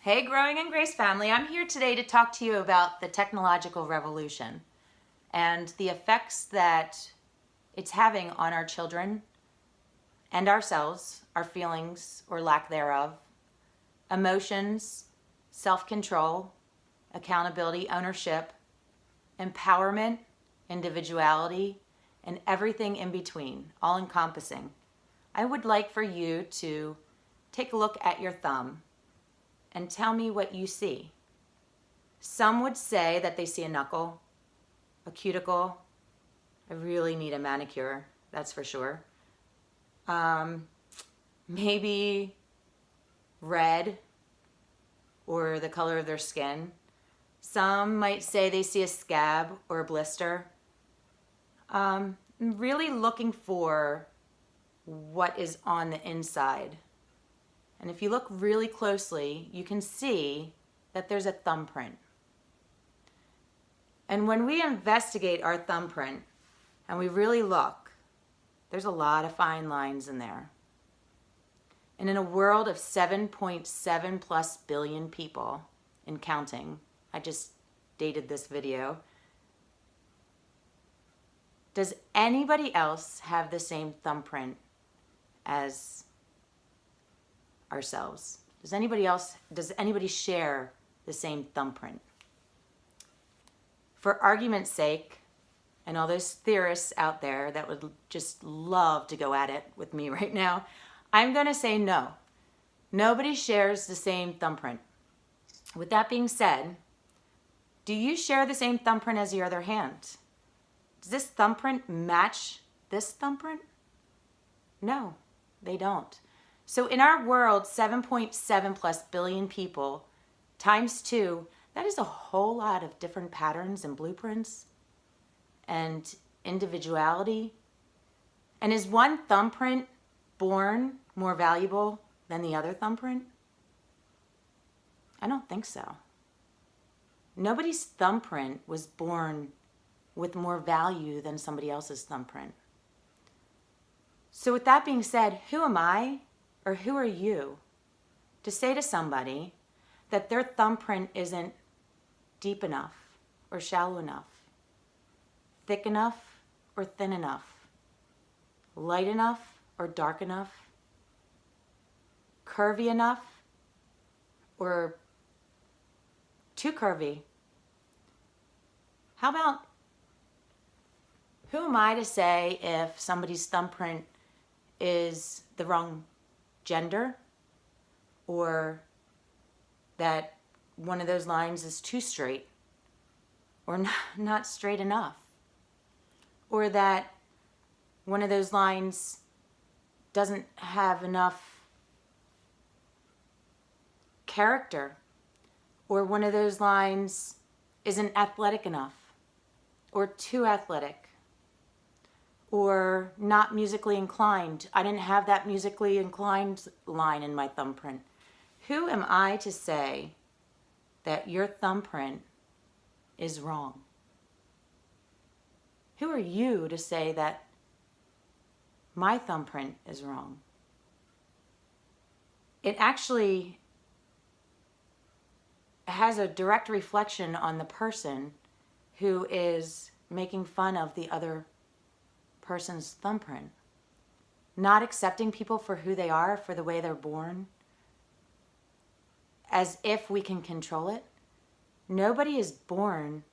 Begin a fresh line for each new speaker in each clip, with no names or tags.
Hey, Growing in Grace family. I'm here today to talk to you about the technological revolution and the effects that it's having on our children and ourselves, our feelings or lack thereof, emotions, self-control, accountability, ownership, empowerment, individuality, and everything in between, all encompassing. I would like for you to take a look at your thumb and tell me what you see. Some would say that they see a knuckle, a cuticle. I really need a manicure, that's for sure. Maybe red or the color of their skin. Some might say they see a scab or a blister. I'm really looking for what is on the inside. And if you look really closely, you can see that there's a thumbprint. And when we investigate our thumbprint and we really look, there's a lot of fine lines in there. And in a world of 7.7 plus billion people and counting, I just dated this video, does anybody else have the same thumbprint as ourselves? Does anybody share the same thumbprint? For argument's sake, and all those theorists out there that would just love to go at it with me right now, I'm going to say no. Nobody shares the same thumbprint. With that being said, do you share the same thumbprint as your other hand? Does this thumbprint match this thumbprint? No, they don't. So in our world, 7.7 plus billion people times 2, that is a whole lot of different patterns and blueprints and individuality. And is one thumbprint born more valuable than the other thumbprint? I don't think so. Nobody's thumbprint was born with more value than somebody else's thumbprint. So with that being said, who am I? Or who are you to say to somebody that their thumbprint isn't deep enough or shallow enough, thick enough or thin enough, light enough or dark enough, curvy enough or too curvy? How about, who am I to say if somebody's thumbprint is the wrong gender, or that one of those lines is too straight or not straight enough, or that one of those lines doesn't have enough character, or one of those lines isn't athletic enough or too athletic, or not musically inclined. I didn't have that musically inclined line in my thumbprint. Who am I to say that your thumbprint is wrong? Who are you to say that my thumbprint is wrong? It actually has a direct reflection on the person who is making fun of the other person's thumbprint. Not accepting people for who they are, for the way they're born, as if we can control it. Nobody is born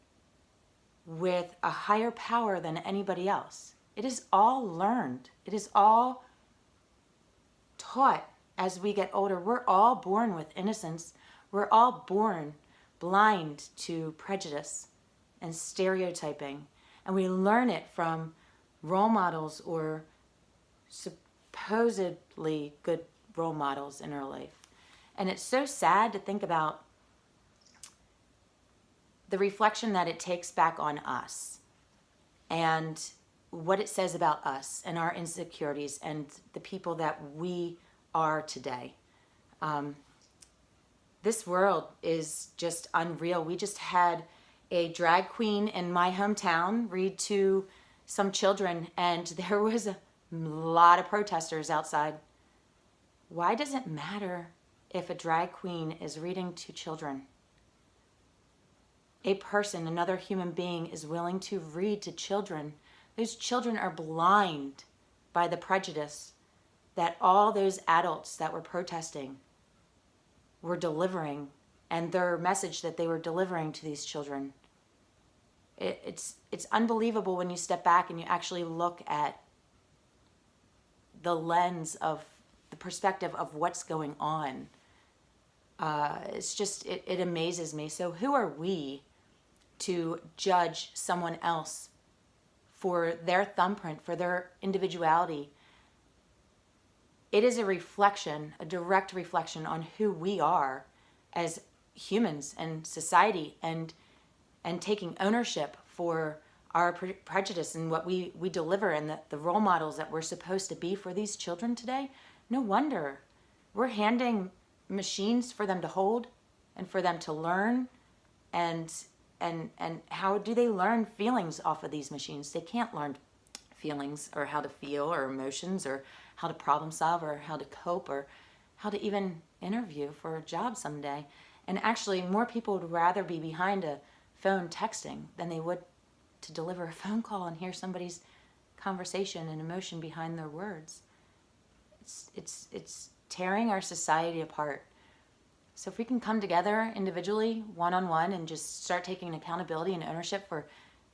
with a higher power than anybody else. It is all learned. It is all taught as we get older. We're all born with innocence. We're all born blind to prejudice and stereotyping. And we learn it from role models or supposedly good role models in our life. And it's so sad to think about the reflection that it takes back on us and what it says about us and our insecurities and the people that we are today. This world is just unreal. We just had a drag queen in my hometown read to some children, and there was a lot of protesters outside. Why does it matter if a drag queen is reading to children. A person, another human being, is willing to read to children. Those children are blind by the prejudice that all those adults that were protesting were delivering, and their message that they were delivering to these children. It's unbelievable when you step back and you actually look at the lens of the perspective of what's going on. It's just, it amazes me. So who are we to judge someone else for their thumbprint, for their individuality? It is a reflection, a direct reflection on who we are as humans and society, and taking ownership for our prejudice and what we deliver, and the role models that we're supposed to be for these children today. No wonder we're handing machines for them to hold and for them to learn. And how do they learn feelings off of these machines? They can't learn feelings or how to feel or emotions or how to problem solve or how to cope or how to even interview for a job someday. And actually, more people would rather be behind a phone texting than they would to deliver a phone call and hear somebody's conversation and emotion behind their words. It's tearing our society apart. So if we can come together individually, one-on-one, and just start taking accountability and ownership for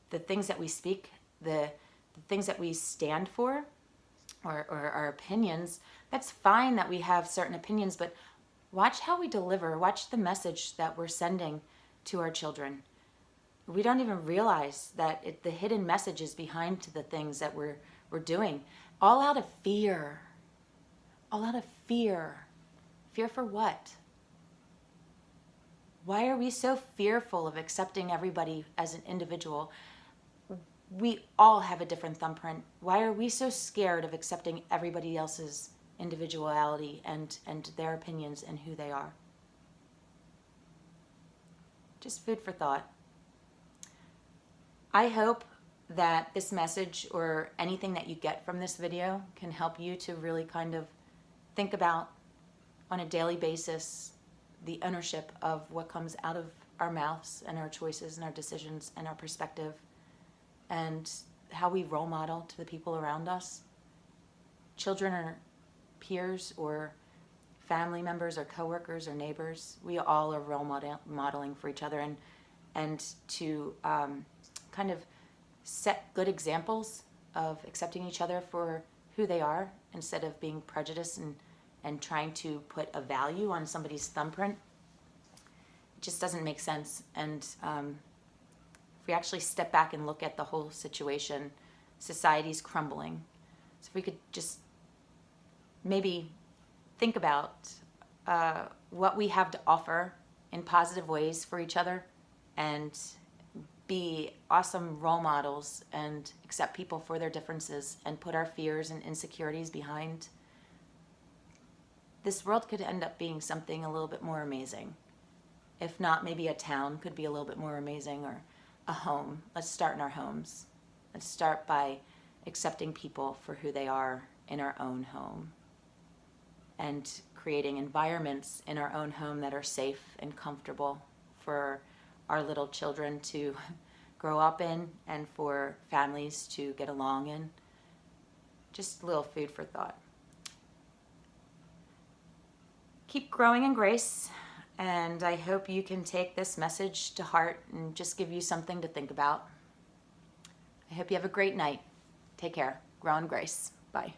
the things that we speak, the things that we stand for, or our opinions, that's fine that we have certain opinions, but watch how we deliver, watch the message that we're sending to our children. We don't even realize that the hidden message is behind to the things that we're doing, all out of fear. All out of fear. Fear for what? Why are we so fearful of accepting everybody as an individual? We all have a different thumbprint. Why are we so scared of accepting everybody else's individuality and their opinions and who they are? Just food for thought. I hope that this message or anything that you get from this video can help you to really kind of think about on a daily basis the ownership of what comes out of our mouths and our choices and our decisions and our perspective, and how we role model to the people around us. Children or peers or family members or coworkers or neighbors, we all are role modeling for each other, and to kind of set good examples of accepting each other for who they are instead of being prejudiced and trying to put a value on somebody's thumbprint. It just doesn't make sense. And if we actually step back and look at the whole situation, society's crumbling. So if we could just maybe think about what we have to offer in positive ways for each other, and be awesome role models and accept people for their differences and put our fears and insecurities behind, this world could end up being something a little bit more amazing. If not, maybe a town could be a little bit more amazing, or a home. Let's start in our homes. Let's start by accepting people for who they are in our own home, and creating environments in our own home that are safe and comfortable for our little children to grow up in and for families to get along in. Just a little food for thought. Keep growing in grace, and I hope you can take this message to heart and just give you something to think about. I hope you have a great night. Take care. Grow in grace. Bye.